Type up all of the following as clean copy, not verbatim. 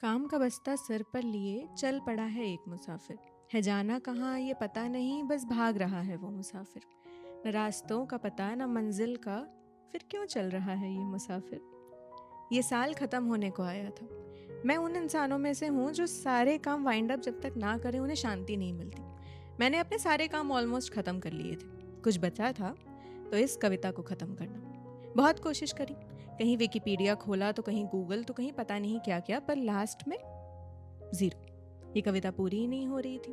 काम का बस्ता सर पर लिए चल पड़ा है एक मुसाफिर। है जाना कहाँ ये पता नहीं, बस भाग रहा है वो मुसाफिर। न रास्तों का पता न मंजिल का, फिर क्यों चल रहा है ये मुसाफिर। ये साल ख़त्म होने को आया था। मैं उन इंसानों में से हूँ जो सारे काम वाइंड अप जब तक ना करें उन्हें शांति नहीं मिलती। मैंने अपने सारे काम ऑलमोस्ट ख़त्म कर लिए थे। कुछ बचा था तो इस कविता को ख़त्म करना। बहुत कोशिश करी, कहीं विकिपीडिया खोला तो कहीं गूगल तो कहीं पता नहीं क्या क्या, पर लास्ट में ज़ीरो। ये कविता पूरी ही नहीं हो रही थी।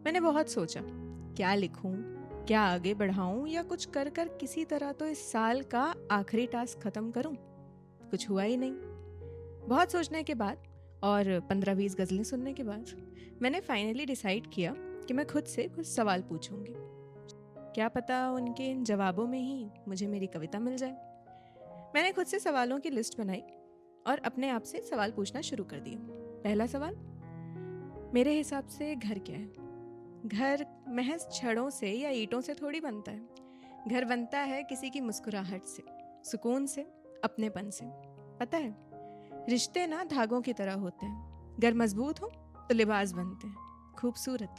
मैंने बहुत सोचा क्या लिखूं, क्या आगे बढ़ाऊं, या कुछ कर कर किसी तरह तो इस साल का आखिरी टास्क ख़त्म करूं। कुछ हुआ ही नहीं। बहुत सोचने के बाद और 15-20 गज़लें सुनने के बाद मैंने फाइनली डिसाइड किया कि मैं खुद से कुछ सवाल पूछूंगी। क्या पता उनके इन जवाबों में ही मुझे मेरी कविता मिल जाए। मैंने खुद से सवालों की लिस्ट बनाई और अपने आप से सवाल पूछना शुरू कर दिया। पहला सवाल, मेरे हिसाब से घर क्या है? घर महज छड़ों से या ईंटों से थोड़ी बनता है। घर बनता है किसी की मुस्कुराहट से, सुकून से, अपनेपन से। पता है, रिश्ते ना धागों की तरह होते हैं। घर मजबूत हो तो लिबास बनते हैं, खूबसूरत,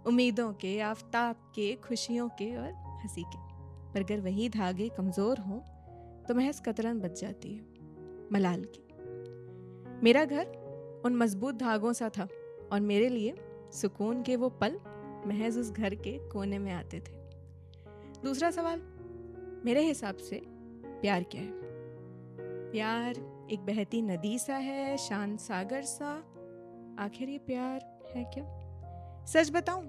उम्मीदों के, आफताब के, खुशियों के और हंसी के। पर अगर वही धागे कमज़ोर हों तो महज कतरन बच जाती है, मलाल की। मेरा घर उन मजबूत धागों सा था और मेरे लिए सुकून के वो पल महज उस घर के कोने में आते थे। दूसरा सवाल, मेरे हिसाब से प्यार क्या है? प्यार एक बहती नदी सा है, शांत सागर सा। आखिर ये प्यार है क्या? सच बताऊं,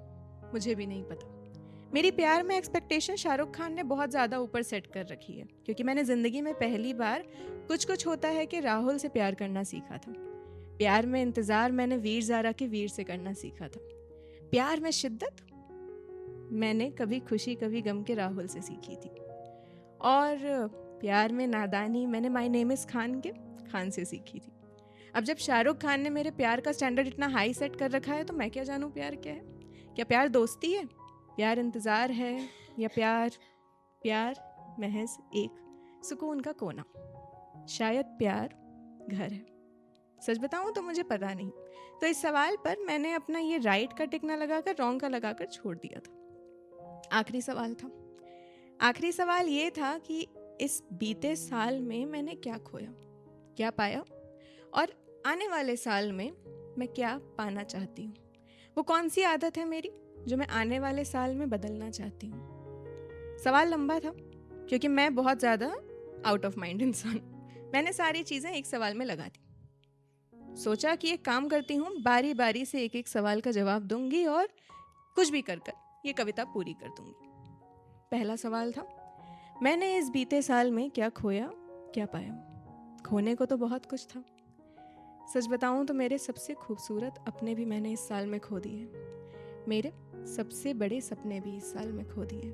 मुझे भी नहीं पता। मेरी प्यार में एक्सपेक्टेशन शाहरुख खान ने बहुत ज़्यादा ऊपर सेट कर रखी है, क्योंकि मैंने ज़िंदगी में पहली बार कुछ कुछ होता है कि राहुल से प्यार करना सीखा था। प्यार में इंतज़ार मैंने वीर ज़ारा के वीर से करना सीखा था। प्यार में शिद्दत मैंने कभी खुशी कभी गम के राहुल से सीखी थी। और प्यार में नादानी मैंने माय नेम इज़ खान के खान से सीखी थी। अब जब शाहरुख खान ने मेरे प्यार का स्टैंडर्ड इतना हाई सेट कर रखा है तो मैं क्या जानूँ प्यार क्या है? क्या प्यार दोस्ती है, प्यार इंतज़ार है, या प्यार महज एक सुकून का कोना? शायद प्यार घर है। सच बताऊं तो मुझे पता नहीं। तो इस सवाल पर मैंने अपना ये राइट का टिक ना लगाकर रॉन्ग का लगाकर छोड़ दिया था। आखिरी सवाल था। आखिरी सवाल ये था कि इस बीते साल में मैंने क्या खोया, क्या पाया, और आने वाले साल में मैं क्या पाना चाहती हूँ। वो कौन सी आदत है मेरी जो मैं आने वाले साल में बदलना चाहती हूँ। सवाल लंबा था क्योंकि मैं बहुत ज़्यादा आउट ऑफ माइंड इंसान। मैंने सारी चीज़ें एक सवाल में लगा दी। सोचा कि एक काम करती हूँ, बारी बारी से एक एक सवाल का जवाब दूंगी और कुछ भी कर कर ये कविता पूरी कर दूंगी। पहला सवाल था, मैंने इस बीते साल में क्या खोया, क्या पाया। खोने को तो बहुत कुछ था। सच बताऊं तो मेरे सबसे खूबसूरत अपने भी मैंने इस साल में खो दिए। मेरे सबसे बड़े सपने भी इस साल में खो दिए।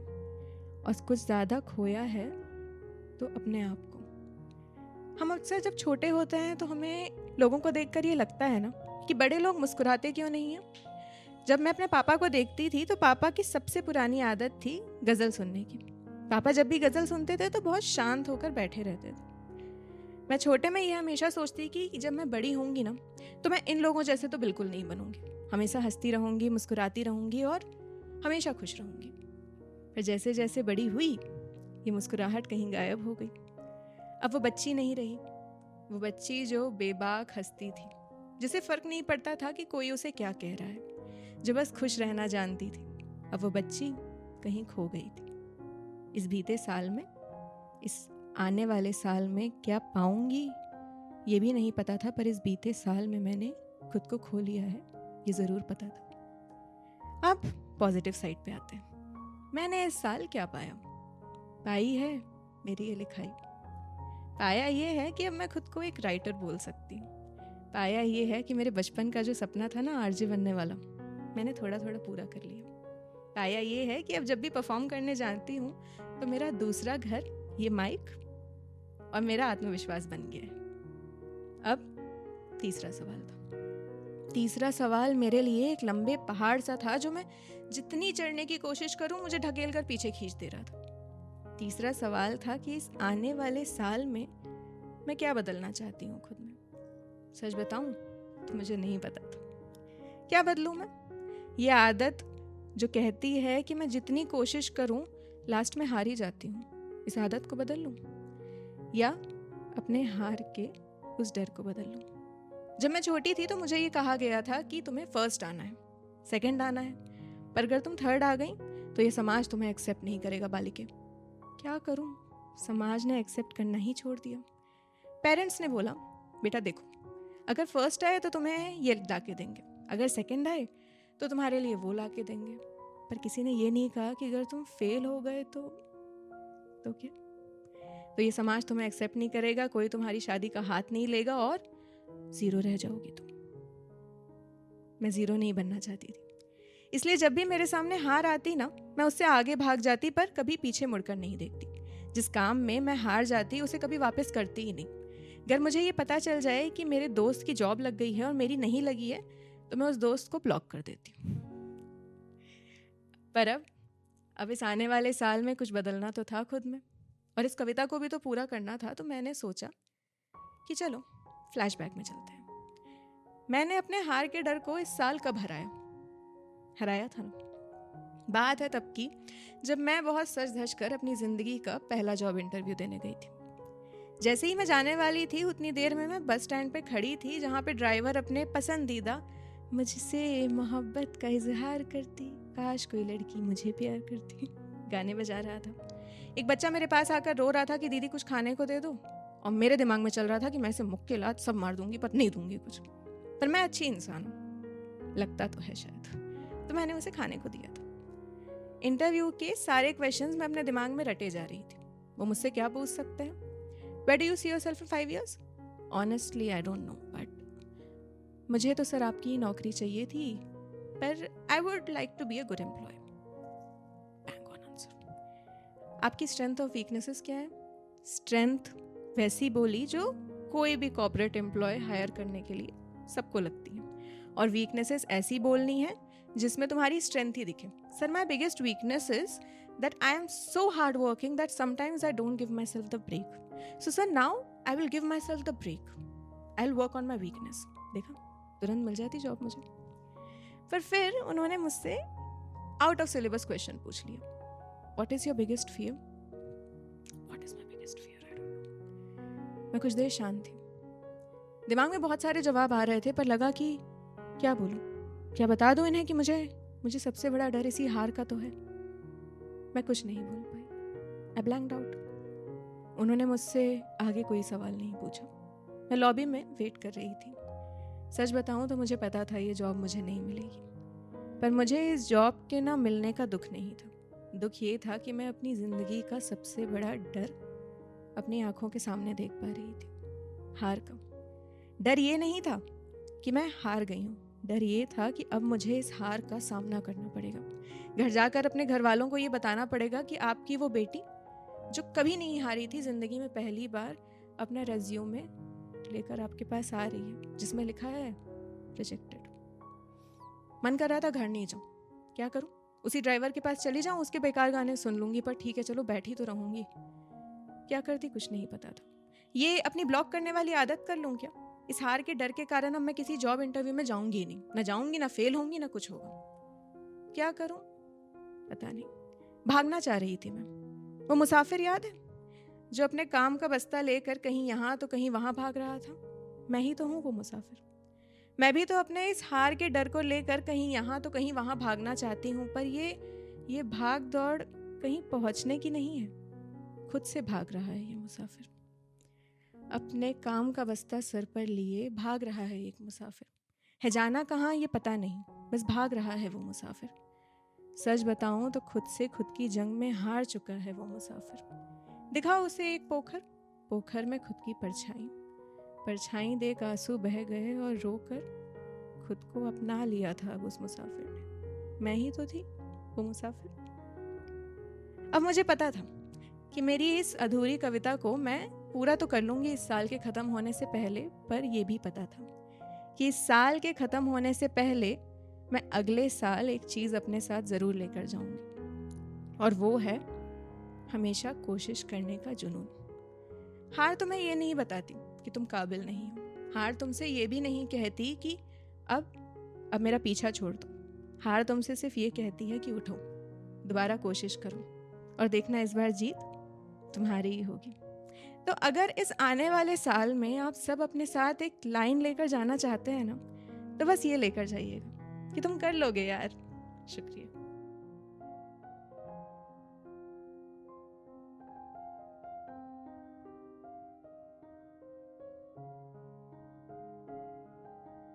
और कुछ ज़्यादा खोया है तो अपने आप को। हम अक्सर जब छोटे होते हैं तो हमें लोगों को देखकर ये लगता है ना कि बड़े लोग मुस्कुराते क्यों नहीं हैं। जब मैं अपने पापा को देखती थी तो पापा की सबसे पुरानी आदत थी गज़ल सुनने की। पापा जब भी गज़ल सुनते थे तो बहुत शांत होकर बैठे रहते थे। मैं छोटे में ये हमेशा सोचती कि जब मैं बड़ी होंगी ना तो मैं इन लोगों जैसे तो बिल्कुल नहीं बनूंगी। हमेशा हंसती रहूंगी, मुस्कुराती रहूंगी और हमेशा खुश रहूंगी। पर जैसे जैसे बड़ी हुई ये मुस्कुराहट कहीं गायब हो गई। अब वो बच्ची नहीं रही, वो बच्ची जो बेबाक हंसती थी, जिसे फ़र्क नहीं पड़ता था कि कोई उसे क्या कह रहा है, जो बस खुश रहना जानती थी। अब वो बच्ची कहीं खो गई थी। इस बीते साल में, इस आने वाले साल में क्या पाऊंगी ये भी नहीं पता था, पर इस बीते साल में मैंने खुद को खो लिया है ये ज़रूर पता था। अब पॉजिटिव साइड पे आते हैं। मैंने इस साल क्या पाया? पाई है मेरी ये लिखाई। पाया ये है कि अब मैं खुद को एक राइटर बोल सकती हूँ। पाया ये है कि मेरे बचपन का जो सपना था ना आरजे बनने वाला, मैंने थोड़ा थोड़ा पूरा कर लिया। पाया ये है कि अब जब भी परफॉर्म करने जाती हूँ तो मेरा दूसरा घर ये माइक और मेरा आत्मविश्वास बन गया है। अब तीसरा सवाल था। तीसरा सवाल मेरे लिए एक लंबे पहाड़ सा था जो मैं जितनी चढ़ने की कोशिश करूं मुझे ढकेल कर पीछे खींच दे रहा था। तीसरा सवाल था कि इस आने वाले साल में मैं क्या बदलना चाहती हूँ खुद में। सच बताऊं तो मुझे नहीं पता था। क्या बदलूँ मैं? ये आदत जो कहती है कि मैं जितनी कोशिश करूं लास्ट में हार ही जाती हूँ, इस आदत को बदल लूं या अपने हार के उस डर को बदल लूं। जब मैं छोटी थी तो मुझे ये कहा गया था कि तुम्हें फर्स्ट आना है, सेकंड आना है, पर अगर तुम थर्ड आ गई तो ये समाज तुम्हें एक्सेप्ट नहीं करेगा बालिके। क्या करूं? समाज ने एक्सेप्ट करना ही छोड़ दिया। पेरेंट्स ने बोला बेटा देखो, अगर फर्स्ट आए तो तुम्हें ये ला के देंगे, अगर सेकंड आए तो तुम्हारे लिए वो ला के देंगे, पर किसी ने ये नहीं कहा कि अगर तुम फेल हो गए तो क्या? तो ये समाज तुम्हें एक्सेप्ट नहीं करेगा, कोई तुम्हारी शादी का हाथ नहीं लेगा और जीरो रह जाओगी तुम। मैं जीरो नहीं बनना चाहती थी, इसलिए जब भी मेरे सामने हार आती ना, मैं उससे आगे भाग जाती, पर कभी पीछे मुड़कर नहीं देखती। जिस काम में मैं हार जाती उसे कभी वापस करती ही नहीं। अगर मुझे ये पता चल जाए कि मेरे दोस्त की जॉब लग गई है और मेरी नहीं लगी है तो मैं उस दोस्त को ब्लॉक कर देती हूँ। पर अब इस आने वाले साल में कुछ बदलना तो था खुद में, और इस कविता को भी तो पूरा करना था। तो मैंने सोचा कि चलो फ्लैशबैक में चलते हैं। मैंने अपने हार के डर को इस साल कब हराया था ना? बात है तब की जब मैं बहुत सच धज कर अपनी जिंदगी का पहला जॉब इंटरव्यू देने गई थी। जैसे ही मैं जाने वाली थी उतनी देर में मैं बस स्टैंड पे खड़ी थी, जहाँ पे ड्राइवर अपने पसंदीदा मुझसे मोहब्बत का इजहार करती, काश कोई लड़की मुझे प्यार करती गाने बजा रहा था। एक बच्चा मेरे पास आकर रो रहा था कि दीदी कुछ खाने को दे दो, और मेरे दिमाग में चल रहा था कि मैं इसे मुक्के लात सब मार दूंगी पर नहीं दूंगी कुछ। पर मैं अच्छी इंसान हूँ, लगता तो है शायद, तो मैंने उसे खाने को दिया था। इंटरव्यू के सारे क्वेश्चंस मैं अपने दिमाग में रटे जा रही थी। वो मुझसे क्या पूछ सकते हैं? Where do you see yourself in 5 years? Honestly, I don't know, but मुझे तो सर आपकी ही नौकरी चाहिए थी, पर I would like to be a good employee. Bang on answer. आपकी स्ट्रेंथ और वीकनेसेस क्या है? स्ट्रेंथ वैसी बोली जो कोई भी कॉर्पोरेट एम्प्लॉय हायर करने के लिए सबको लगती है, और वीकनेसेस ऐसी बोलनी है जिसमें तुम्हारी स्ट्रेंथ ही दिखे। Sir my biggest weakness is that I am so hardworking that sometimes I don't give myself the break. So sir, now I will give myself the break. I'll work on my weakness. देखा, तुरंत मिल जाती job मुझे। पर फिर उन्होंने मुझसे out of syllabus question पूछ लिया। What is your biggest fear? What is my biggest fear? I don't know. मैं कुछ देर शांत थी। दिमाग में बहुत सारे जवाब आ रहे थे, पर लगा कि क्या बोलूं, क्या बता दूं इन्हें कि मुझे सबसे बड़ा डर इसी हार का तो है। मैं कुछ नहीं बोल पाई। आई ब्लैंक्ड आउट। उन्होंने मुझसे आगे कोई सवाल नहीं पूछा। मैं लॉबी में वेट कर रही थी। सच बताऊं तो मुझे पता था ये जॉब मुझे नहीं मिलेगी, पर मुझे इस जॉब के ना मिलने का दुख नहीं था। दुख ये था कि मैं अपनी ज़िंदगी का सबसे बड़ा डर अपनी आंखों के सामने देख पा रही थी, हार का। डर ये नहीं था कि मैं हार गई हूँ, डर ये था कि अब मुझे इस हार का सामना करना पड़ेगा। घर जाकर अपने घर वालों को ये बताना पड़ेगा कि आपकी वो बेटी जो कभी नहीं हारी थी, जिंदगी में पहली बार अपना रेज्यूमे लेकर आपके पास आ रही है जिसमें लिखा है रिजेक्टेड। मन कर रहा था घर नहीं जाऊं, क्या करूं? उसी ड्राइवर के पास चली जाऊं, उसके बेकार गाने सुन लूंगी, पर ठीक है चलो बैठी तो रहूंगी। क्या करती कुछ नहीं पता था। ये अपनी ब्लॉक करने वाली आदत कर लूं क्या? इस हार के डर के कारण अब मैं किसी जॉब इंटरव्यू में जाऊंगी ही नहीं, ना जाऊंगी, ना फेल होंगी, ना कुछ होगा। क्या करूं? पता नहीं। भागना चाह रही थी मैं। वो मुसाफिर याद है जो अपने काम का बस्ता लेकर कहीं यहाँ तो कहीं वहां भाग रहा था? मैं ही तो हूँ वो मुसाफिर। मैं भी तो अपने इस हार के डर को लेकर कहीं यहाँ तो कहीं वहां भागना चाहती हूँ, पर ये भाग दौड़ कहीं पहुंचने की नहीं है, खुद से भाग रहा है ये मुसाफिर। अपने काम का बस्ता सर पर लिए भाग रहा है एक मुसाफिर। है जाना कहाँ ये पता नहीं, बस भाग रहा है वो मुसाफिर। सच बताऊं तो खुद से खुद की जंग में हार चुका है वो मुसाफिर। दिखा उसे एक पोखर में खुद की परछाई देख आंसू बह गए और रोकर खुद को अपना लिया था अब उस मुसाफिर ने। मैं ही तो थी वो मुसाफिर। अब मुझे पता था कि मेरी इस अधूरी कविता को मैं पूरा तो कर लूंगी इस साल के ख़त्म होने से पहले, पर यह भी पता था कि इस साल के ख़त्म होने से पहले मैं अगले साल एक चीज़ अपने साथ ज़रूर लेकर जाऊंगी, और वो है हमेशा कोशिश करने का जुनून। हार तुम्हें ये नहीं बताती कि तुम काबिल नहीं हो, हार तुमसे ये भी नहीं कहती कि अब मेरा पीछा छोड़ दो। हार तुमसे सिर्फ ये कहती है कि उठो, दोबारा कोशिश करो और देखना इस बार जीत तुम्हारी ही होगी। तो अगर इस आने वाले साल में आप सब अपने साथ एक लाइन लेकर जाना चाहते हैं ना, तो बस ये लेकर जाइएगा कि तुम कर लोगे यार। शुक्रिया।